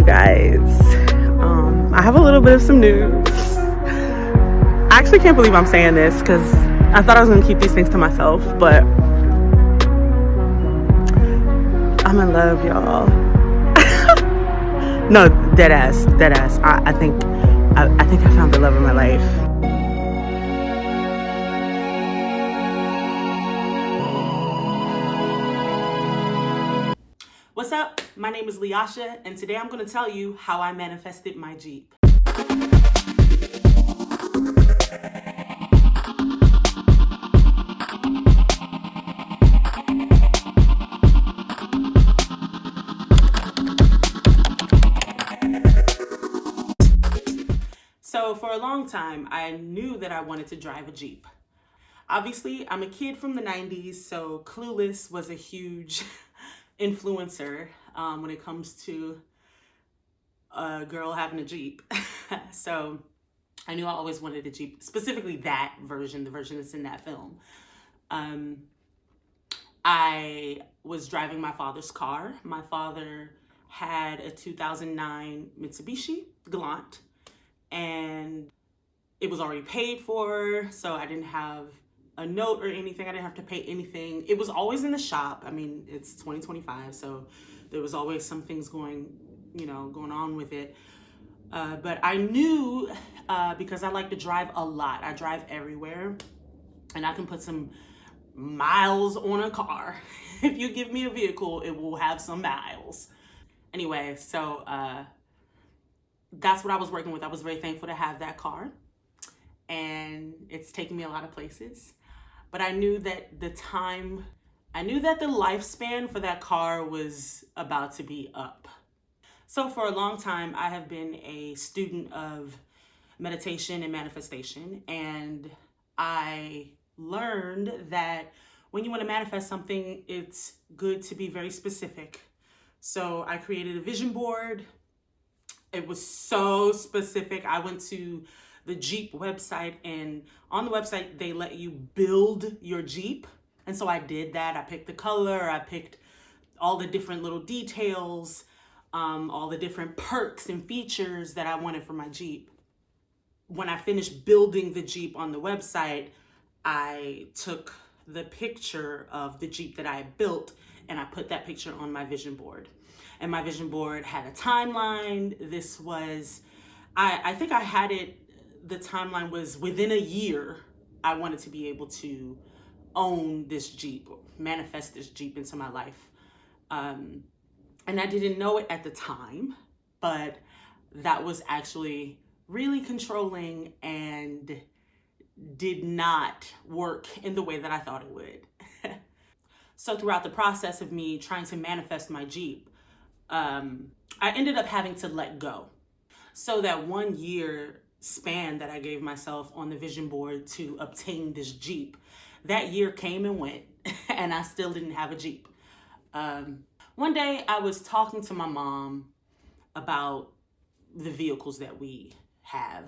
you guys. I have a little bit of some news. I actually can't believe I'm saying this because I thought I was going to keep these things to myself, but I'm in love, y'all. No, dead ass. I think I found the love of my life. What's up? My name is Leasha, and today I'm going to tell you how I manifested my Jeep. So for a long time, I knew that I wanted to drive a Jeep. Obviously, I'm a kid from the 90s, so Clueless was a huge influencer when it comes to a girl having a Jeep. So I knew I always wanted a Jeep, specifically that version, the version that's in that film. I was driving my father's car. My father had a 2009 Mitsubishi Galant, and it was already paid for, so I didn't have a note or anything. I didn't have to pay anything. It was always in the shop. I mean, it's 2025, so there was always some things going on with it. But I knew, because I like to drive a lot. I drive everywhere, and I can put some miles on a car. If you give me a vehicle, it will have some miles. Anyway, so that's what I was working with. I was very thankful to have that car, and it's taken me a lot of places. But I knew that the lifespan for that car was about to be up. So for a long time, I have been a student of meditation and manifestation, and I learned that when you want to manifest something, it's good to be very specific. So I created a vision board. It was so specific. I went to the Jeep website, and on the website, they let you build your Jeep. And so I did that. I picked the color. I picked all the different little details, all the different perks and features that I wanted for my Jeep. When I finished building the Jeep on the website, I took the picture of the Jeep that I had built, and I put that picture on my vision board. And my vision board had a timeline. This was, I think I had it, the timeline was within a year, I wanted to be able to own this Jeep, manifest this Jeep into my life. And I didn't know it at the time, but that was actually really controlling and did not work in the way that I thought it would. So throughout the process of me trying to manifest my Jeep, I ended up having to let go. So that 1 year span that I gave myself on the vision board to obtain this Jeep, that year came and went, and I still didn't have a Jeep. One day I was talking to my mom about the vehicles that we have.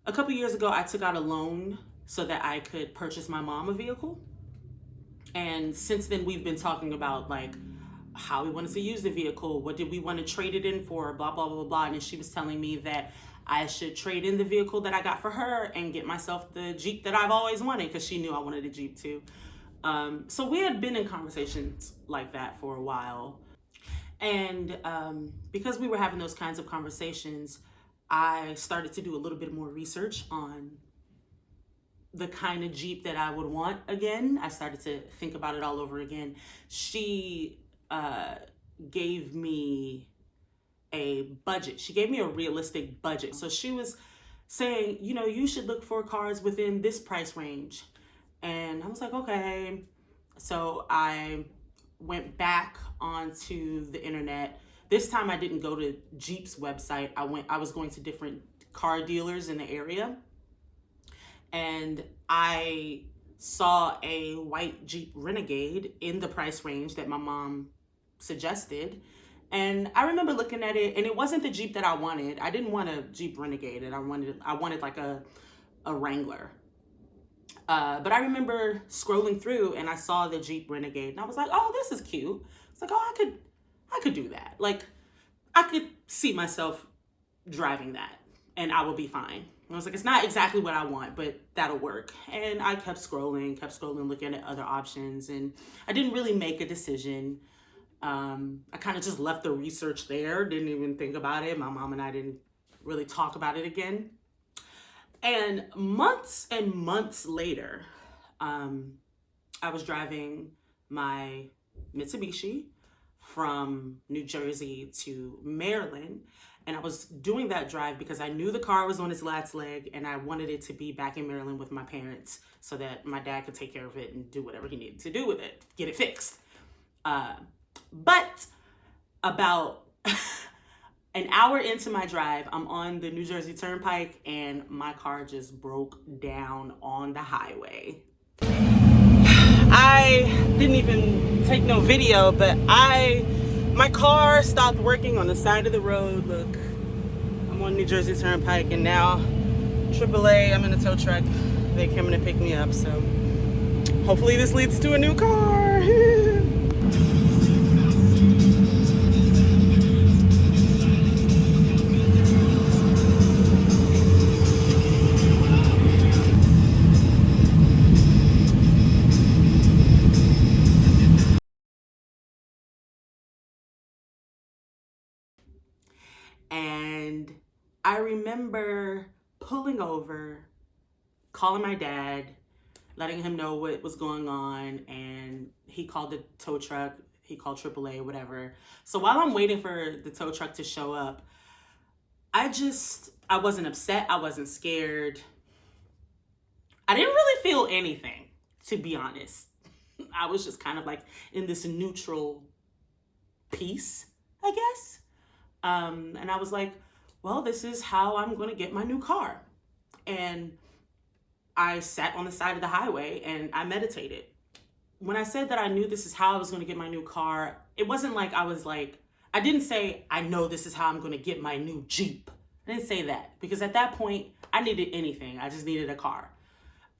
A couple years ago, I took out a loan so that I could purchase my mom a vehicle. And since then, we've been talking about like how we wanted to use the vehicle, what did we want to trade it in for, blah, blah, blah, blah. And she was telling me that I should trade in the vehicle that I got for her and get myself the Jeep that I've always wanted, because she knew I wanted a Jeep too. So we had been in conversations like that for a while. And because we were having those kinds of conversations, I started to do a little bit more research on the kind of Jeep that I would want again. I started to think about it all over again. She gave me a budget. She gave me a realistic budget. So she was saying, you should look for cars within this price range. And I was like, okay. So I went back onto the internet. This time I didn't go to Jeep's website. I was going to different car dealers in the area. And I saw a white Jeep Renegade in the price range that my mom suggested. And I remember looking at it, and it wasn't the Jeep that I wanted. I didn't want a Jeep Renegade, and I wanted like a Wrangler. But I remember scrolling through, and I saw the Jeep Renegade, and I was like, oh, this is cute. It's like, oh, I could do that. Like, I could see myself driving that and I will be fine. I was like, it's not exactly what I want, but that'll work. And I kept scrolling, looking at other options, and I didn't really make a decision. I kind of just left the research there, didn't even think about it. My mom and I didn't really talk about it again. And months later, I was driving my Mitsubishi from New Jersey to Maryland. And I was doing that drive because I knew the car was on its last leg and I wanted it to be back in Maryland with my parents so that my dad could take care of it and do whatever he needed to do with it, get it fixed. But about an hour into my drive, I'm on the New Jersey Turnpike and my car just broke down on the highway. I didn't even take no video, but my car stopped working on the side of the road. Look, I'm on New Jersey Turnpike and now AAA, I'm in a tow truck. They came in to pick me up, so hopefully this leads to a new car. And I remember pulling over, calling my dad, letting him know what was going on, and he called the tow truck, he called AAA, whatever. So while I'm waiting for the tow truck to show up, I wasn't upset, I wasn't scared. I didn't really feel anything, to be honest. I was just kind of like in this neutral peace, I guess. And I was like, well, this is how I'm going to get my new car. And I sat on the side of the highway and I meditated. When I said that I knew this is how I was going to get my new car, it wasn't like I didn't say, I know this is how I'm going to get my new Jeep. I didn't say that because at that point I needed anything. I just needed a car.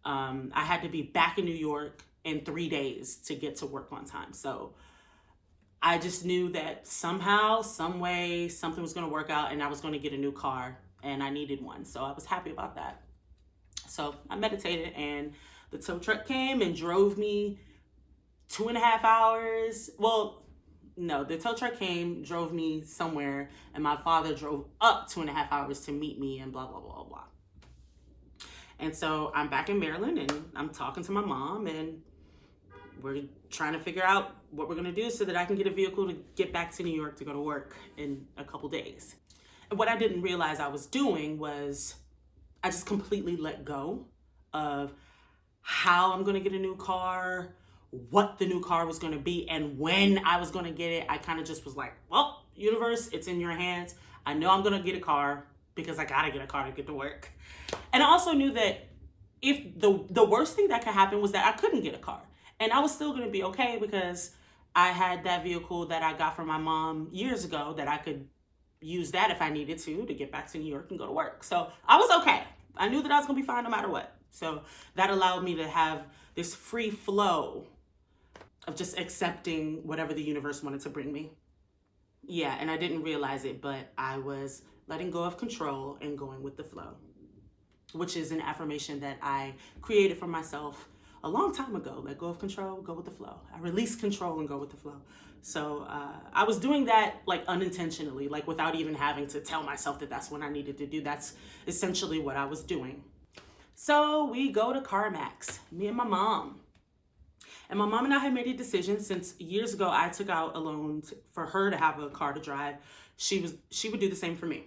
I had to be back in New York in 3 days to get to work on time. So I just knew that somehow, some way, something was going to work out and I was going to get a new car and I needed one. So I was happy about that. So I meditated and the tow truck came and drove me 2.5 hours. Well, no, the tow truck came, drove me somewhere, and my father drove up 2.5 hours to meet me and blah, blah, blah, blah. And so I'm back in Maryland and I'm talking to my mom and we're trying to figure out what we're going to do so that I can get a vehicle to get back to New York to go to work in a couple days. And what I didn't realize I was doing was I just completely let go of how I'm going to get a new car, what the new car was going to be, and when I was going to get it. I kind of just was like, well, universe, it's in your hands. I know I'm going to get a car because I got to get a car to get to work. And I also knew that if the worst thing that could happen was that I couldn't get a car. And I was still going to be okay because I had that vehicle that I got from my mom years ago that I could use that if I needed to get back to New York and go to work. So I was okay. I knew that I was going to be fine no matter what. So that allowed me to have this free flow of just accepting whatever the universe wanted to bring me. Yeah, and I didn't realize it, but I was letting go of control and going with the flow, which is an affirmation that I created for myself a long time ago. Let go of control, go with the flow. I release control and go with the flow. So I was doing that like unintentionally, like without even having to tell myself that that's what I needed to do. That's essentially what I was doing. So we go to CarMax, me and my mom. And my mom and I had made a decision since years ago I took out a loan for her to have a car to drive. She would do the same for me.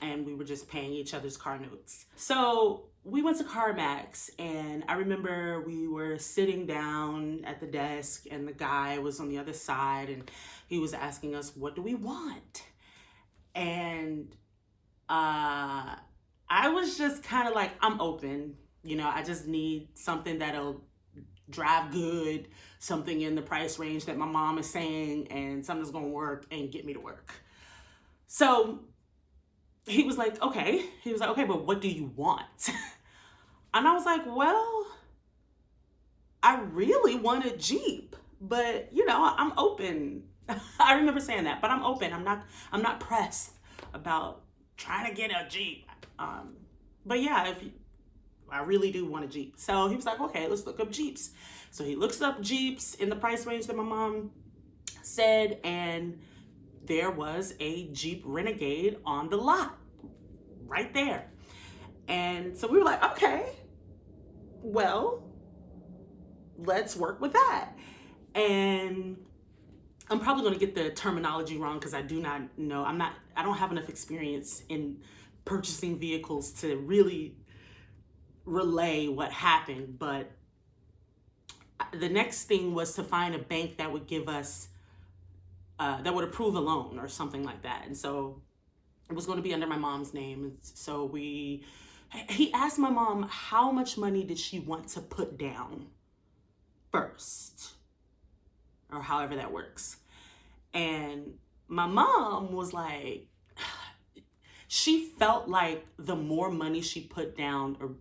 And we were just paying each other's car notes. So we went to CarMax and I remember we were sitting down at the desk and the guy was on the other side and he was asking us, what do we want? And I was just kind of like, I'm open. You know, I just need something that'll drive good, something in the price range that my mom is saying, and something's gonna work and get me to work. So he was like, okay. He was like, okay, but what do you want? And I was like, well, I really want a Jeep, but you know, I'm open I remember saying that, but I'm open. I'm not pressed about trying to get a Jeep. But yeah, I really do want a Jeep. So he was like, okay, let's look up Jeeps. So he looks up Jeeps in the price range that my mom said, and there was a Jeep Renegade on the lot right there. And so we were like, okay, well, let's work with that. And I'm probably going to get the terminology wrong because I do not know. I don't have enough experience in purchasing vehicles to really relay what happened. But the next thing was to find a bank that would give us, that would approve a loan or something like that. And so it was going to be under my mom's name. And so he asked my mom how much money did she want to put down first, or however that works. And my mom was like, she felt like the more money she put down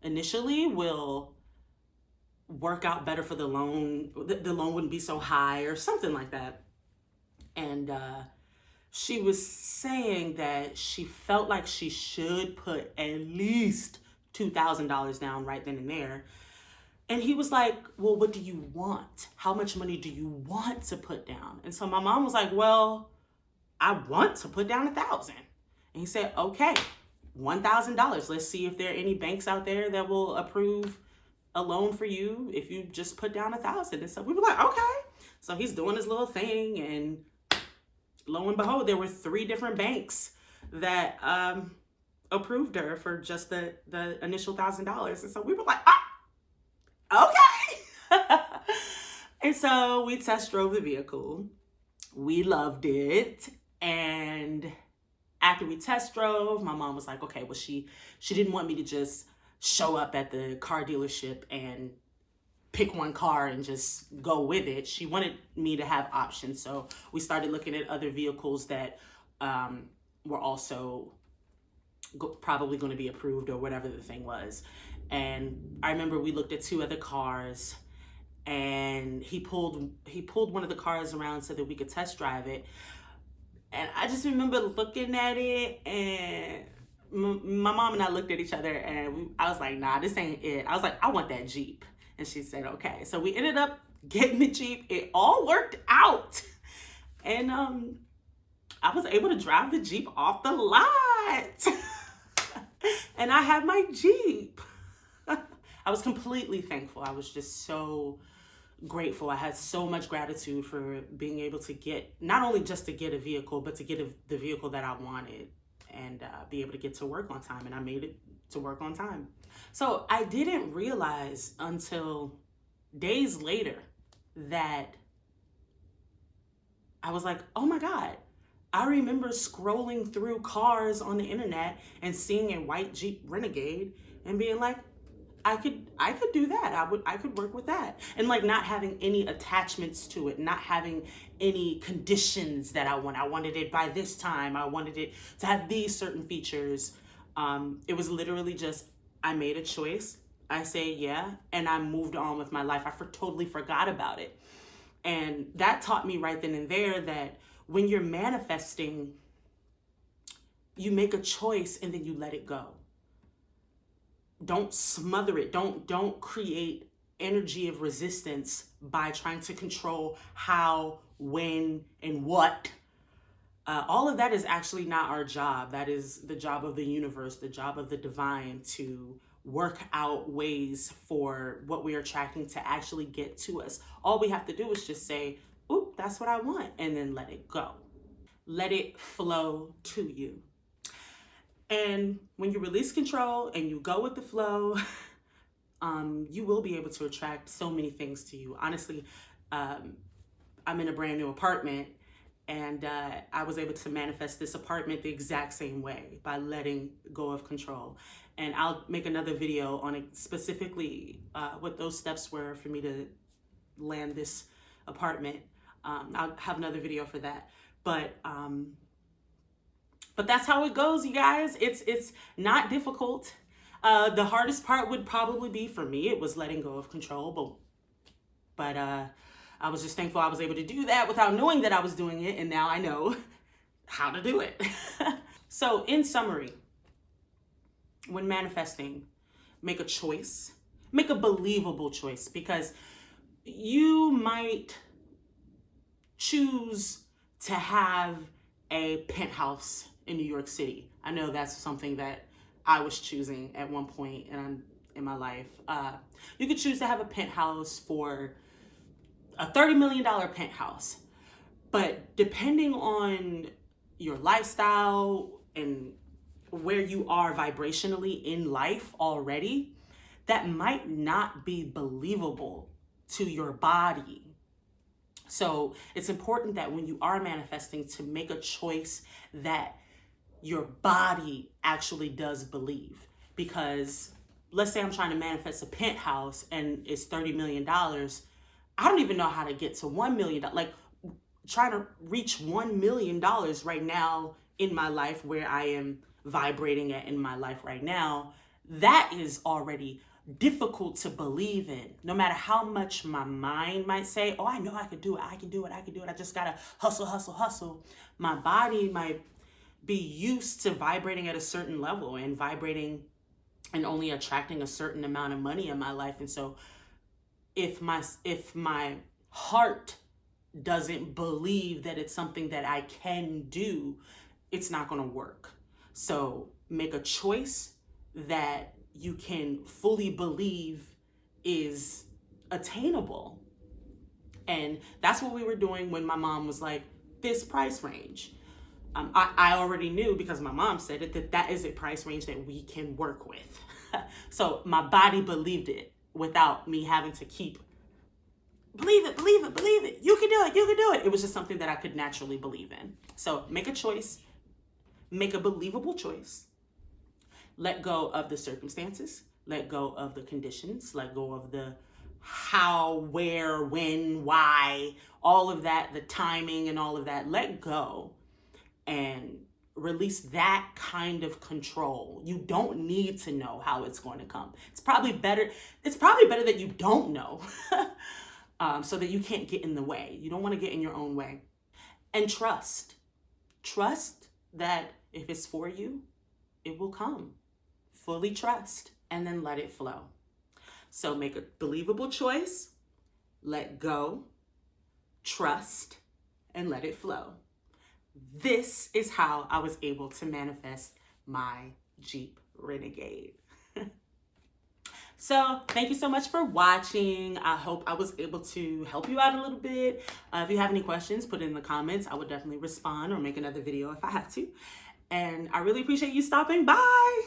initially will work out better for the loan. The loan wouldn't be so high or something like that. And she was saying that she felt like she should put at least $2,000 down right then and there. And he was like, well, what do you want? How much money do you want to put down? And so my mom was like, well, I want to put down $1,000. And he said, okay, $1,000. Let's see if there are any banks out there that will approve a loan for you if you just put down $1,000. And so we were like, okay. So he's doing his little thing, and lo and behold, there were 3 different banks that approved her for just the initial $1,000. And so we were like, okay. And so we test drove the vehicle. We loved it. And after we test drove, my mom was like, okay, well, she didn't want me to just show up at the car dealership and pick one car and just go with it. She wanted me to have options. So we started looking at other vehicles that were also probably going to be approved or whatever the thing was. And I remember we looked at 2 other cars, and he pulled one of the cars around so that we could test drive it. And I just remember looking at it, and my mom and I looked at each other, and I was like, nah, this ain't it. I was like, I want that Jeep. And she said, okay. So we ended up getting the Jeep. It all worked out. And I was able to drive the Jeep off the lot. And I had my Jeep. I was completely thankful. I was just so grateful. I had so much gratitude for being able to get, not only just to get a vehicle, but to get the vehicle that I wanted, and be able to get to work on time. And I made it to work on time. So I didn't realize until days later that I was like, oh my God, I remember scrolling through cars on the internet and seeing a white Jeep Renegade and being like, I could do that. I could work with that. And like not having any attachments to it, not having any conditions that I want. I wanted it by this time. I wanted it to have these certain features. It was literally just, I made a choice. I say yeah, and I moved on with my life. I totally forgot about it. And that taught me right then and there that when you're manifesting, you make a choice and then you let it go. Don't smother it. Don't create energy of resistance by trying to control how, when, and what. All of that is actually not our job. That is the job of the universe, the job of the divine, to work out ways for what we are attracting to actually get to us. All we have to do is just say, oop, that's what I want, and then let it go. Let it flow to you. And when you release control and you go with the flow, you will be able to attract so many things to you. Honestly, I'm in a brand new apartment, and I was able to manifest this apartment the exact same way, by letting go of control. And I'll make another video on it, specifically what those steps were for me to land this apartment. I'll have another video for that. But that's how it goes, you guys. It's not difficult. The hardest part would probably be, for me, it was letting go of control. But I was just thankful I was able to do that without knowing that I was doing it, and now I know how to do it. So in summary, when manifesting, make a choice, make a believable choice, because you might choose to have a penthouse in New York City. I know that's something that I was choosing at one point in my life. You could choose to have a penthouse for a $30 million penthouse, but depending on your lifestyle and where you are vibrationally in life already, that might not be believable to your body. So it's important that when you are manifesting, to make a choice that your body actually does believe. Because let's say I'm trying to manifest a penthouse and it's $30 million. I don't even know how to get to $1 million. Like, trying to reach $1 million right now in my life, where I am vibrating at in my life right now, that is already difficult to believe in. No matter how much my mind might say, oh, I know I could do it, I can do it, I just gotta hustle. My body might be used to vibrating at a certain level and vibrating and only attracting a certain amount of money in my life. And so if my heart doesn't believe that it's something that I can do, it's not going to work. So make a choice that you can fully believe is attainable. And that's what we were doing when my mom was like, this price range. I already knew, because my mom said it, that is a price range that we can work with. So my body believed it without me having to keep believe it. You can do it. It was just something that I could naturally believe in. So make a choice, make a believable choice, let go of the circumstances, let go of the conditions, let go of the how, where, when, why, all of that, the timing and all of that. Let go and release that kind of control. You don't need to know how it's going to come. It's probably better that you don't know. So that you can't get in the way. You don't want to get in your own way. And trust that if it's for you, it will come. Fully trust, and then let it flow. So make a believable choice, let go, trust, and let it flow. This is how I was able to manifest my Jeep Renegade. So thank you so much for watching. I hope I was able to help you out a little bit. If you have any questions, put it in the comments. I would definitely respond or make another video if I have to. And I really appreciate you stopping by.